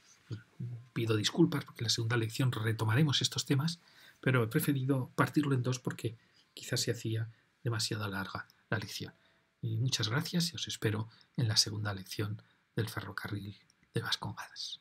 Pido disculpas porque en la segunda lección retomaremos estos temas, pero he preferido partirlo en 2 porque quizás se hacía demasiado larga la lección. Y muchas gracias y os espero en la segunda lección del ferrocarril de Vascongadas.